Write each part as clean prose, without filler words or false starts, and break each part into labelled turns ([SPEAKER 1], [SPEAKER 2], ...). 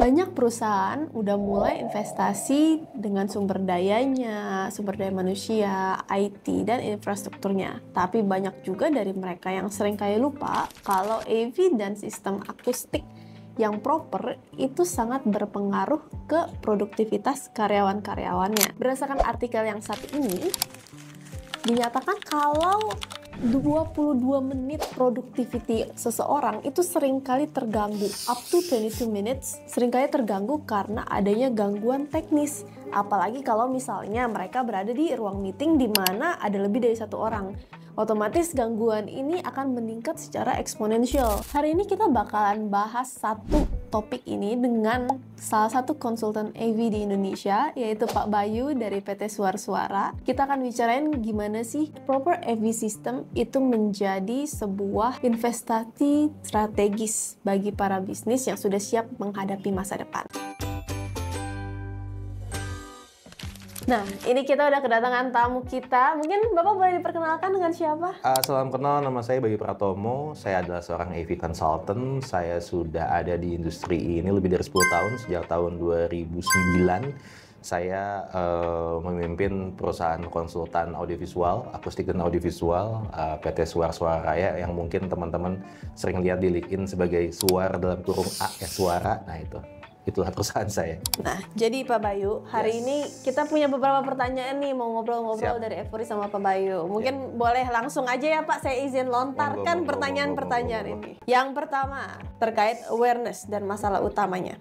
[SPEAKER 1] Banyak perusahaan udah mulai investasi dengan sumber dayanya, sumber daya manusia, IT, dan infrastrukturnya. Tapi banyak juga dari mereka yang sering kayak lupa kalau AV dan sistem akustik yang proper itu sangat berpengaruh ke produktivitas karyawan-karyawannya. Berdasarkan artikel yang satu ini, dinyatakan kalau 22 menit productivity seseorang itu seringkali terganggu, up to 22 minutes seringkali terganggu karena adanya gangguan teknis. Apalagi kalau misalnya mereka berada di ruang meeting di mana ada lebih dari satu orang. Otomatis gangguan ini akan meningkat secara eksponensial. Hari ini kita bakalan bahas satu topik ini dengan salah satu konsultan AV di Indonesia, yaitu Pak Bayu dari PT Suara. Kita akan bicarain gimana sih proper AV system itu menjadi sebuah investasi strategis bagi para bisnis yang sudah siap menghadapi masa depan. Nah, ini kita udah kedatangan tamu kita. Mungkin Bapak boleh diperkenalkan dengan siapa?
[SPEAKER 2] Salam kenal, nama saya Bayu Pratomo. Saya adalah seorang AV consultant. Saya sudah ada di industri ini lebih dari 10 tahun, sejak tahun 2009. Saya memimpin perusahaan konsultan audiovisual, akustik dan audiovisual, PT Suara Raya, yang mungkin teman-teman sering lihat di LinkedIn sebagai Suar dalam kurung A, Suara. Nah itulah perusahaan saya.
[SPEAKER 1] Nah, jadi Pak Bayu, hari ini kita punya beberapa pertanyaan nih, mau ngobrol-ngobrol dari Evori sama Pak Bayu. Mungkin boleh langsung aja ya Pak, saya izin lontarkan pertanyaan-pertanyaan ini. Yang pertama, terkait awareness dan masalah utamanya.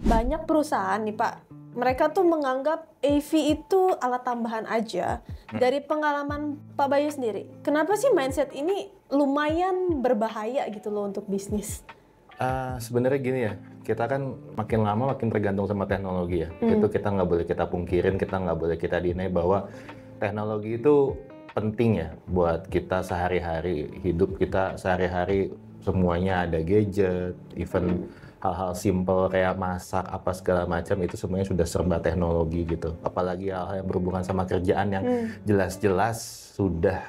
[SPEAKER 1] Banyak perusahaan nih Pak, mereka tuh menganggap AV itu alat tambahan aja. Dari pengalaman Pak Bayu sendiri, kenapa sih mindset ini lumayan berbahaya gitu loh untuk bisnis?
[SPEAKER 2] Sebenarnya gini ya, kita kan makin lama makin tergantung sama teknologi ya. Itu kita nggak boleh kita pungkirin, kita nggak boleh kita deny bahwa teknologi itu penting ya buat kita sehari-hari, hidup kita sehari-hari semuanya ada gadget, even hal-hal simple kayak masak apa segala macam itu semuanya sudah serba teknologi gitu. Apalagi hal-hal yang berhubungan sama kerjaan yang jelas-jelas sudah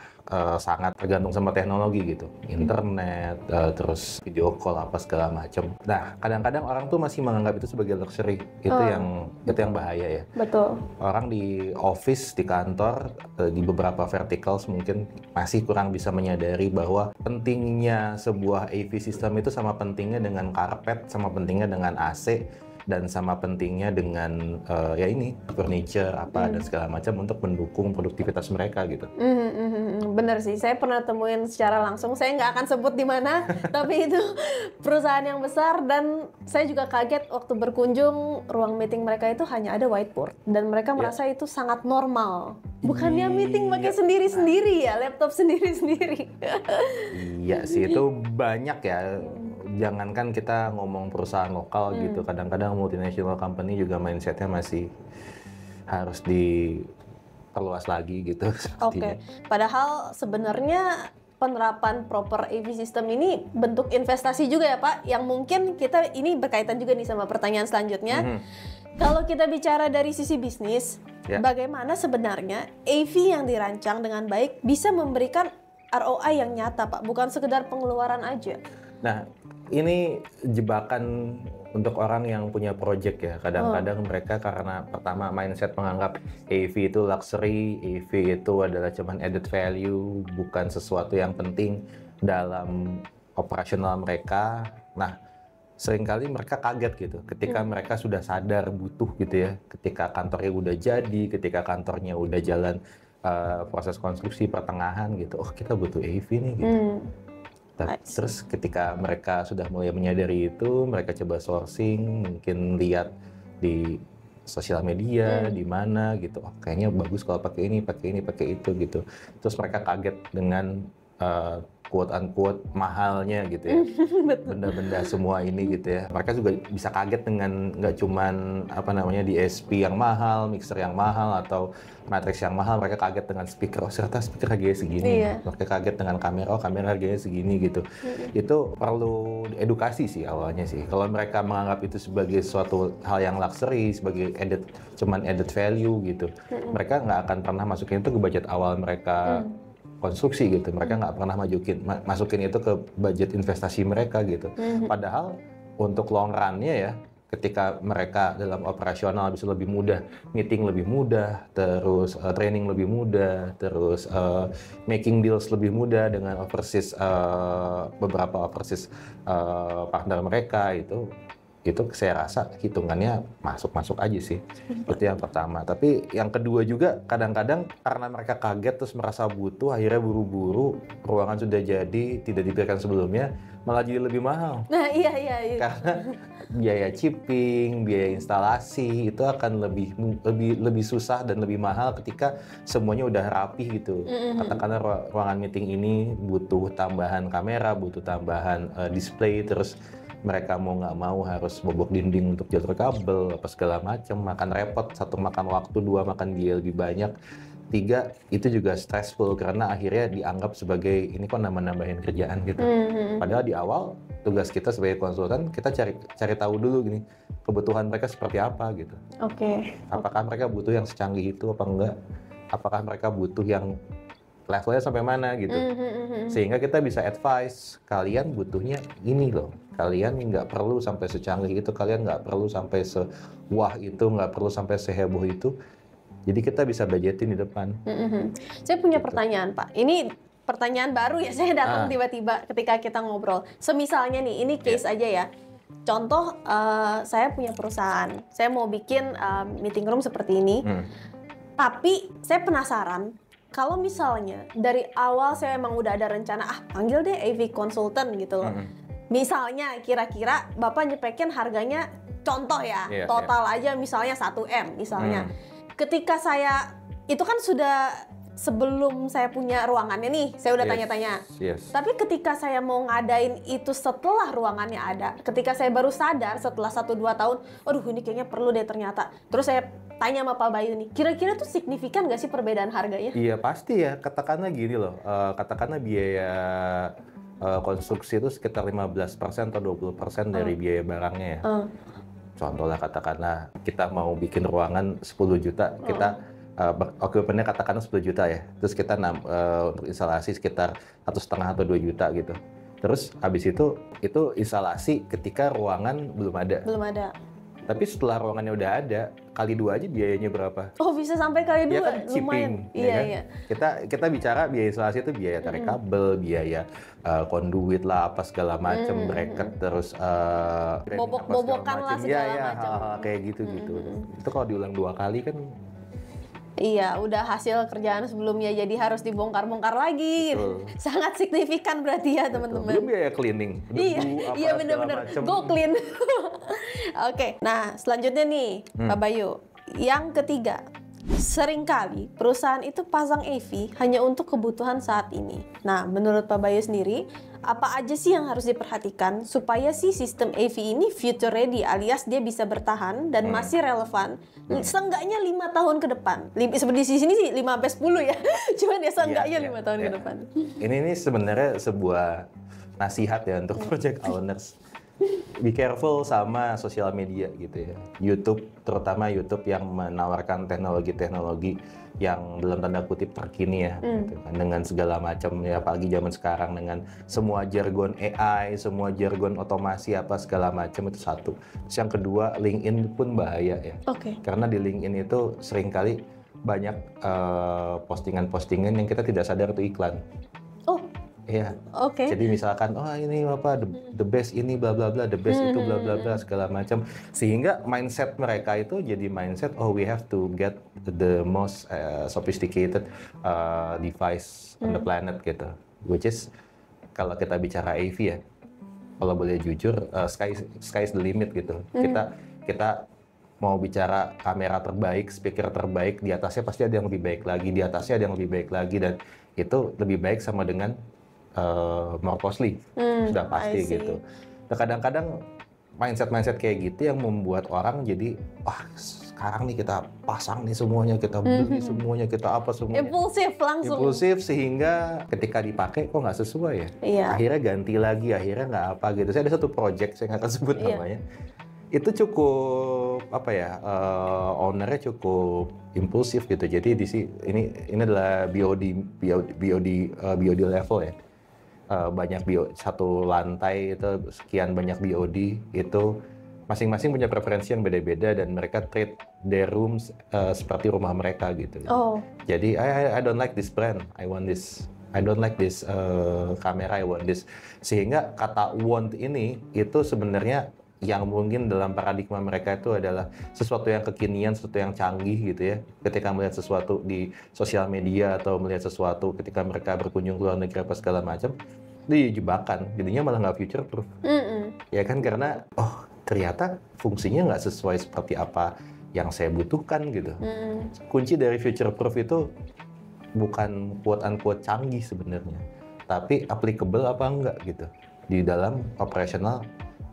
[SPEAKER 2] sangat tergantung sama teknologi gitu, internet, terus video call apa segala macam. Nah, kadang-kadang orang tuh masih menganggap itu sebagai luxury, itu yang bahaya ya.
[SPEAKER 1] Betul.
[SPEAKER 2] Orang di office, di kantor, di beberapa verticals mungkin masih kurang bisa menyadari bahwa pentingnya sebuah AV system itu sama pentingnya dengan karpet, sama pentingnya dengan AC, dan sama pentingnya dengan ya ini furniture apa dan segala macam untuk mendukung produktivitas mereka gitu.
[SPEAKER 1] Bener sih, saya pernah temuin secara langsung. Saya nggak akan sebut di mana, tapi itu perusahaan yang besar dan saya juga kaget waktu berkunjung ruang meeting mereka itu hanya ada whiteboard dan mereka merasa itu sangat normal. Bukannya meeting pakai sendiri-sendiri ya, laptop sendiri-sendiri.
[SPEAKER 2] Iya sih, itu banyak ya. Jangankan kita ngomong perusahaan lokal gitu, kadang-kadang multinational company juga mindsetnya masih harus diperluas lagi gitu.
[SPEAKER 1] Oke. Padahal sebenarnya penerapan proper AV system ini bentuk investasi juga ya Pak, yang mungkin kita ini berkaitan juga nih sama pertanyaan selanjutnya. Kalau kita bicara dari sisi bisnis, bagaimana sebenarnya AV yang dirancang dengan baik bisa memberikan ROI yang nyata Pak, bukan sekedar pengeluaran aja.
[SPEAKER 2] Nah, ini jebakan untuk orang yang punya project ya. Kadang-kadang mereka karena pertama mindset menganggap AV itu luxury, AV itu adalah cuman added value, bukan sesuatu yang penting dalam operasional mereka. Nah, seringkali mereka kaget gitu ketika mereka sudah sadar butuh gitu ya. Ketika kantornya udah jadi, ketika kantornya udah jalan proses konstruksi pertengahan gitu. Oh, kita butuh AV nih gitu. Terus ketika mereka sudah mulai menyadari itu, mereka coba sourcing, mungkin lihat di sosial media, di mana gitu. Oh, kayaknya bagus kalau pakai ini, pakai itu gitu. Terus mereka kaget dengan quote unquote mahalnya gitu ya. Benda-benda semua ini gitu ya. Mereka juga bisa kaget dengan nggak cuman apa namanya DSP yang mahal, mixer yang mahal atau matrix yang mahal. Mereka kaget dengan speaker, oh ternyata speaker harganya segini. Mereka kaget dengan kamera, oh kamera harganya segini gitu. Itu perlu edukasi sih awalnya sih. Kalau mereka menganggap itu sebagai suatu hal yang luxury, sebagai cuman added value gitu, mereka nggak akan pernah masukin itu ke budget awal mereka konstruksi gitu. Mereka nggak pernah masukin itu ke budget investasi mereka gitu. Padahal untuk long run-nya ya, ketika mereka dalam operasional bisa lebih mudah, meeting lebih mudah, terus training lebih mudah, terus making deals lebih mudah dengan beberapa overseas partner mereka itu saya rasa hitungannya masuk-masuk aja sih. Itu yang pertama. Tapi yang kedua juga kadang-kadang karena mereka kaget terus merasa butuh, akhirnya buru-buru, ruangan sudah jadi, tidak dipikirkan sebelumnya, malah jadi lebih mahal.
[SPEAKER 1] Nah, iya.
[SPEAKER 2] Karena biaya shipping, biaya instalasi itu akan lebih susah dan lebih mahal ketika semuanya udah rapi gitu. Katakanlah ruangan meeting ini butuh tambahan kamera, butuh tambahan display, terus mereka mau nggak mau harus bobok dinding untuk jalur kabel apa segala macam, makan repot, satu makan waktu, dua makan biaya lebih banyak, tiga itu juga stressful karena akhirnya dianggap sebagai ini kok nambah-nambahin kerjaan gitu. Padahal di awal tugas kita sebagai konsultan kita cari tahu dulu gini kebutuhan mereka seperti apa gitu. Apakah mereka butuh yang secanggih itu apa enggak? Apakah mereka butuh yang levelnya sampai mana gitu, sehingga kita bisa advice kalian butuhnya ini loh, kalian nggak perlu sampai secanggih itu, kalian nggak perlu sampai sewah itu, nggak perlu sampai seheboh itu, jadi kita bisa budgetin di depan.
[SPEAKER 1] Saya punya pertanyaan Pak, ini pertanyaan baru ya, saya datang tiba-tiba ketika kita ngobrol. Semisalnya nih, ini case aja ya. Contoh, saya punya perusahaan, saya mau bikin meeting room seperti ini, tapi saya penasaran. Kalau misalnya dari awal saya emang udah ada rencana, panggil deh AV consultant gitu loh. Misalnya kira-kira Bapak nyepekin harganya, contoh ya, total aja misalnya 1M misalnya. Ketika saya, itu kan sudah sebelum saya punya ruangannya nih, saya udah tanya-tanya. Tapi ketika saya mau ngadain itu setelah ruangannya ada, ketika saya baru sadar setelah 1-2 tahun, aduh ini kayaknya perlu deh ternyata. Terus saya tanya sama Pak Bayu nih, kira-kira tuh signifikan nggak sih perbedaan harganya?
[SPEAKER 2] Iya pasti ya, katakanlah gini loh, katakanlah biaya konstruksi itu sekitar 15% atau 20% dari biaya barangnya ya. Contoh lah, katakanlah kita mau bikin ruangan 10 juta, kita occupannya katakanlah 10 juta ya, terus kita untuk instalasi sekitar 1,5 atau 2 juta gitu. Terus habis itu instalasi ketika ruangan belum ada. Tapi setelah ruangannya udah ada, kali 2 aja biayanya berapa?
[SPEAKER 1] Oh bisa sampai kali 2,
[SPEAKER 2] ya kan,
[SPEAKER 1] lumayan. Iya.
[SPEAKER 2] Kita bicara biaya instalasi itu biaya tarik kabel, biaya konduit lah, apa segala macam, bracket, terus
[SPEAKER 1] bobok-bobokan lah segala macam.
[SPEAKER 2] Hal-hal kayak gitu. Itu kalau diulang 2 kali kan.
[SPEAKER 1] Iya, udah hasil kerjaan sebelumnya jadi harus dibongkar-bongkar lagi. Betul. Sangat signifikan berarti ya teman-teman.
[SPEAKER 2] Belum biaya cleaning.
[SPEAKER 1] Iya benar-benar. Go clean. Oke, nah selanjutnya nih Pak Bayu. Yang ketiga, seringkali perusahaan itu pasang AV hanya untuk kebutuhan saat ini. Nah, menurut Pak Bayu sendiri, apa aja sih yang harus diperhatikan supaya si sistem AV ini future ready, alias dia bisa bertahan dan masih relevan seenggaknya 5 tahun ke depan. Seperti di sini sih 5-10 ya. Cuman ya seenggaknya 5 tahun ke depan.
[SPEAKER 2] Ini sebenarnya sebuah nasihat ya untuk project owners. Be careful sama sosial media gitu ya. YouTube, terutama YouTube yang menawarkan teknologi-teknologi yang dalam tanda kutip terkini ya, gitu kan. Dengan segala macam ya, apalagi zaman sekarang dengan semua jargon AI, semua jargon otomasi apa segala macam, itu satu. Terus yang kedua, LinkedIn pun bahaya ya. Karena di LinkedIn itu seringkali banyak postingan-postingan yang kita tidak sadar itu iklan. Iya. Jadi misalkan, ini apa the best ini bla bla bla, the best itu bla bla bla segala macam, sehingga mindset mereka itu jadi mindset we have to get the most sophisticated device on the planet gitu. Which is kalau kita bicara AV ya, kalau boleh jujur, sky is the limit gitu. Kita mau bicara kamera terbaik, speaker terbaik, di atasnya pasti ada yang lebih baik lagi, di atasnya ada yang lebih baik lagi, dan itu lebih baik sama dengan more costly, sudah pasti gitu. Nah, kadang-kadang mindset kayak gitu yang membuat orang jadi, sekarang nih kita pasang nih semuanya, kita beli semuanya, kita apa semuanya. Impulsif sehingga ketika dipakai kok nggak sesuai ya. Akhirnya ganti lagi, akhirnya nggak apa gitu. Saya ada satu project, saya nggak akan sebut namanya. Itu cukup ownernya cukup impulsif gitu. Jadi ini adalah BOD level ya. Banyak satu lantai itu sekian banyak BOD, itu masing-masing punya preferensi yang beda-beda dan mereka treat their rooms seperti rumah mereka gitu.
[SPEAKER 1] Oh.
[SPEAKER 2] Jadi I don't like this brand, I want this. I don't like this kamera, I want this. Sehingga kata want ini itu sebenarnya yang mungkin dalam paradigma mereka itu adalah sesuatu yang kekinian, sesuatu yang canggih gitu ya. Ketika melihat sesuatu di sosial media atau melihat sesuatu ketika mereka berkunjung ke luar negeri apa segala macam, itu jebakan. Jadinya malah nggak future proof. Ya kan, karena ternyata fungsinya nggak sesuai seperti apa yang saya butuhkan gitu. Kunci dari future proof itu bukan quote-unquote canggih sebenarnya, tapi applicable apa enggak gitu di dalam operasional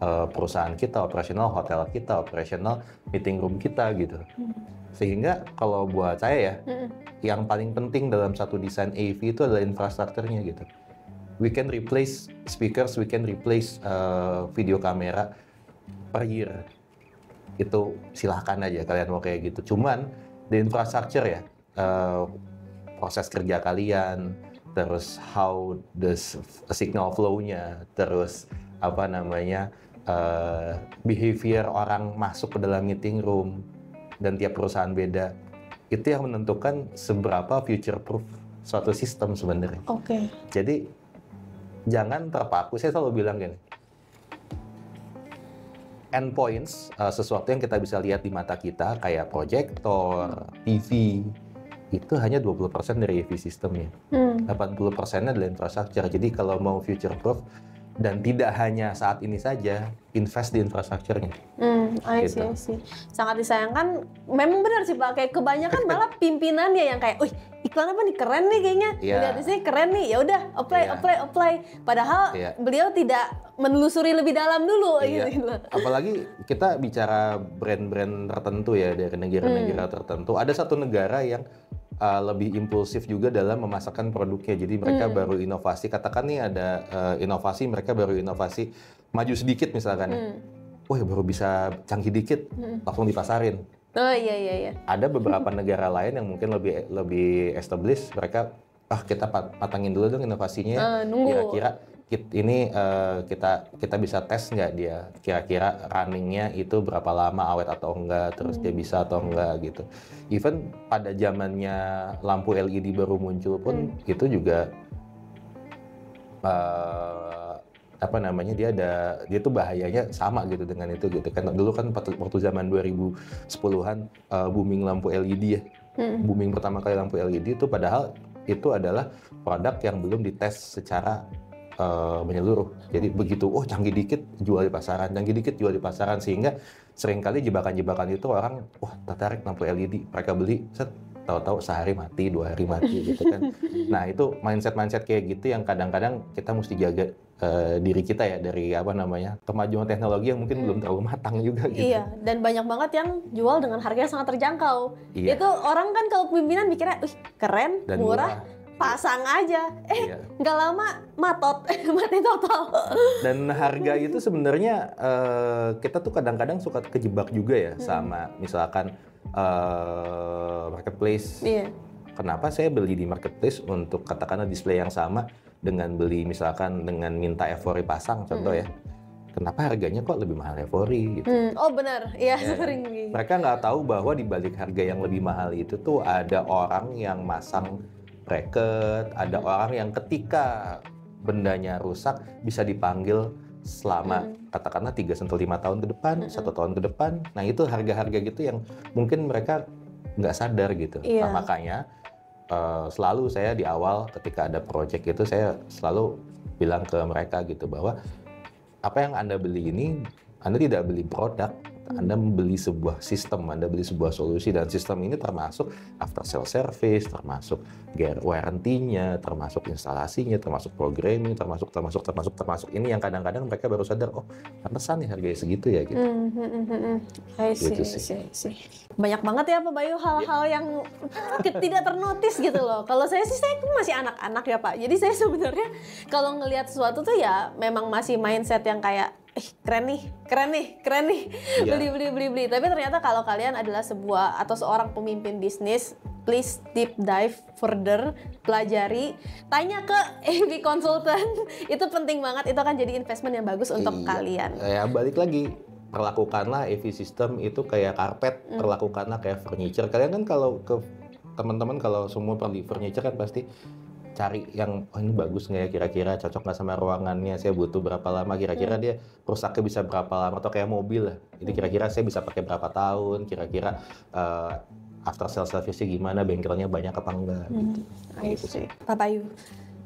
[SPEAKER 2] perusahaan kita, operasional hotel kita, operasional meeting room kita gitu. Sehingga kalau buat saya ya, yang paling penting dalam satu desain AV itu adalah infrastrukturnya gitu. We can replace speakers, we can replace video kamera per year. Itu silahkan aja kalian mau kayak gitu. Cuman di infrastructure ya, proses kerja kalian, terus how the signal flow-nya, terus apa namanya behavior orang masuk ke dalam meeting room, dan tiap perusahaan beda. Itu yang menentukan seberapa future proof suatu sistem sebenarnya.
[SPEAKER 1] Oke.
[SPEAKER 2] Jadi jangan terpaku. Saya selalu bilang gini, endpoints, sesuatu yang kita bisa lihat di mata kita kayak proyektor, TV, itu hanya 20% dari AV sistemnya. 80%-nya adalah infrastruktur. Jadi kalau mau future proof dan tidak hanya saat ini saja, invest di infrastrukturnya.
[SPEAKER 1] I see. Sangat disayangkan. Memang benar sih Pak, kayak kebanyakan malah pimpinannya yang kayak, iklan apa nih keren nih kayaknya, lihat di sini keren nih, ya udah apply. Padahal beliau tidak menelusuri lebih dalam dulu. Gitu.
[SPEAKER 2] Apalagi kita bicara brand-brand tertentu ya dari negara-negara tertentu. Ada satu negara yang lebih impulsif juga dalam memasarkan produknya. Jadi mereka baru inovasi, katakan nih ada inovasi, mereka baru inovasi maju sedikit misalkan. Baru bisa canggih dikit, langsung dipasarin.
[SPEAKER 1] Oh iya.
[SPEAKER 2] Ada beberapa negara lain yang mungkin lebih established, mereka kita patangin dulu dong inovasinya. Kira-kira ini kita bisa tes nggak dia, kira-kira runningnya itu berapa lama, awet atau enggak, terus dia bisa atau enggak gitu. Even pada zamannya lampu LED baru muncul pun itu juga dia tuh bahayanya sama gitu dengan itu gitu kan. Dulu kan waktu zaman 2010-an booming lampu LED ya. Booming pertama kali lampu LED itu, padahal itu adalah produk yang belum dites secara menyeluruh. Jadi begitu canggih dikit jual di pasaran, sehingga seringkali jebakan-jebakan itu orang tertarik lampu LED, mereka beli, tahu-tahu sehari mati, 2 hari mati gitu kan. Nah itu mindset kayak gitu yang kadang-kadang kita mesti jaga diri kita ya dari kemajuan teknologi yang mungkin belum terlalu matang juga gitu.
[SPEAKER 1] Iya, dan banyak banget yang jual dengan harga yang sangat terjangkau. Itu orang kan kalau pimpinan mikirnya, keren, dan murah, pasang aja. Nggak lama mati total. Dan
[SPEAKER 2] harga itu sebenarnya kita tuh kadang-kadang suka kejebak juga ya sama misalkan marketplace. Kenapa saya beli di marketplace untuk katakanlah display yang sama dengan beli misalkan dengan minta Evori pasang contoh ya. Kenapa harganya kok lebih mahal Evori gitu.
[SPEAKER 1] Oh benar, sering.
[SPEAKER 2] Mereka nggak tahu bahwa di balik harga yang lebih mahal itu tuh ada orang yang masang bracket, ada orang yang ketika bendanya rusak bisa dipanggil selama katakanlah 3-5 tahun ke depan, 1 tahun ke depan. Nah itu harga-harga gitu yang mungkin mereka nggak sadar gitu. Nah, makanya selalu saya di awal ketika ada project itu saya selalu bilang ke mereka gitu bahwa apa yang Anda beli ini, Anda tidak beli produk, Anda membeli sebuah sistem, Anda beli sebuah solusi, dan sistem ini termasuk after sale service, termasuk warranty-nya, termasuk instalasinya, termasuk programming, termasuk ini yang kadang-kadang mereka baru sadar, pantesan nih harganya segitu ya gitu.
[SPEAKER 1] I see. Banyak banget ya Pak Bayu hal-hal yang tidak ternotis gitu loh. Kalau saya sih masih anak-anak ya Pak. Jadi saya sebenarnya kalau ngelihat sesuatu tuh ya memang masih mindset yang kayak keren nih, beli. Tapi ternyata kalau kalian adalah sebuah atau seorang pemimpin bisnis, please deep dive further, pelajari, tanya ke AV consultant. Itu penting banget, itu akan jadi investment yang bagus untuk kalian.
[SPEAKER 2] Ya balik lagi, perlakukanlah AV system itu kayak karpet, perlakukanlah kayak furniture. Kalian kan kalau ke teman-teman kalau semua beli furniture kan pasti cari yang oh ini bagus nggak ya, kira-kira cocok nggak sama ruangannya, saya butuh berapa lama, kira-kira dia rusaknya bisa berapa lama, atau kayak mobil lah, itu kira-kira saya bisa pakai berapa tahun, kira-kira after sales service-nya gimana, bengkelnya banyak apa enggak gitu.
[SPEAKER 1] I see. Pak Bayu,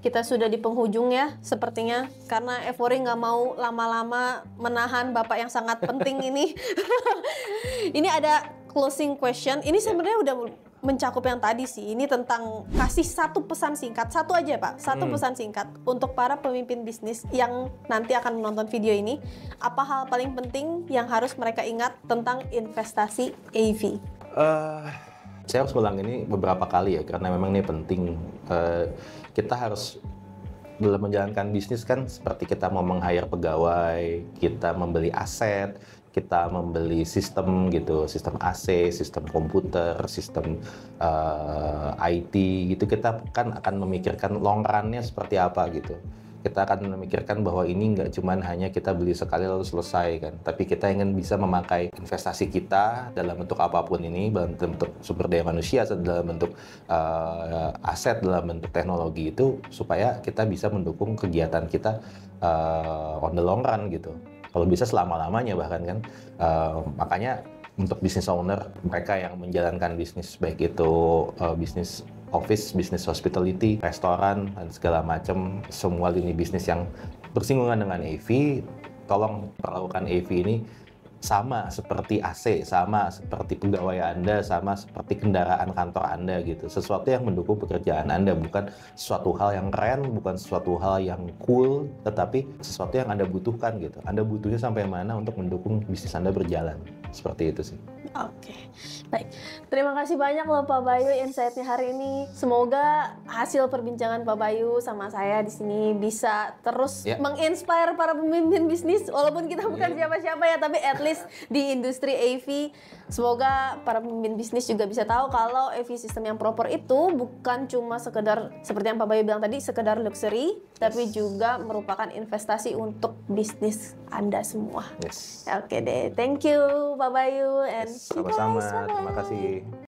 [SPEAKER 1] kita sudah di penghujung ya sepertinya, karena Evori nggak mau lama-lama menahan Bapak yang sangat penting ini. Ini ada closing question, ini sebenarnya udah mencakup yang tadi sih. Ini tentang kasih satu pesan singkat, satu aja Pak, satu pesan singkat untuk para pemimpin bisnis yang nanti akan menonton video ini. Apa hal paling penting yang harus mereka ingat tentang investasi AV?
[SPEAKER 2] Saya harus ulang ini beberapa kali ya, karena memang ini penting. Kita harus dalam menjalankan bisnis kan seperti kita mau meng-hire pegawai, kita membeli aset, kita membeli sistem gitu, sistem AC, sistem komputer, sistem IT gitu, kita kan akan memikirkan long run-nya seperti apa gitu. Kita akan memikirkan bahwa ini nggak cuma hanya kita beli sekali lalu selesai kan, tapi kita ingin bisa memakai investasi kita dalam bentuk apapun ini, dalam bentuk sumber daya manusia, dalam bentuk aset, dalam bentuk teknologi itu, supaya kita bisa mendukung kegiatan kita on the long run gitu. Kalau bisa selama-lamanya bahkan kan. Makanya untuk business owner, mereka yang menjalankan bisnis, baik itu bisnis office, bisnis hospitality, restoran, dan segala macam, semua lini bisnis yang bersinggungan dengan AV, tolong perlakukan AV ini sama seperti AC, sama seperti pegawai Anda, sama seperti kendaraan kantor Anda gitu. Sesuatu yang mendukung pekerjaan Anda, bukan sesuatu hal yang keren, bukan sesuatu hal yang cool, tetapi sesuatu yang Anda butuhkan gitu. Anda butuhnya sampai mana untuk mendukung bisnis Anda berjalan. Seperti itu sih.
[SPEAKER 1] Oke, baik. Terima kasih banyak loh Pak Bayu insight-nya hari ini. Semoga hasil perbincangan Pak Bayu sama saya di sini bisa terus menginspire para pemimpin bisnis, walaupun kita bukan siapa-siapa ya, tapi at least di industri AV, semoga para pemimpin bisnis juga bisa tahu kalau AV system yang proper itu bukan cuma sekedar seperti yang Pak Bayu bilang tadi, sekedar luxury, tapi juga merupakan investasi untuk bisnis Anda semua. Oke deh, thank you Pak Bayu and
[SPEAKER 2] Sama-sama, terima kasih.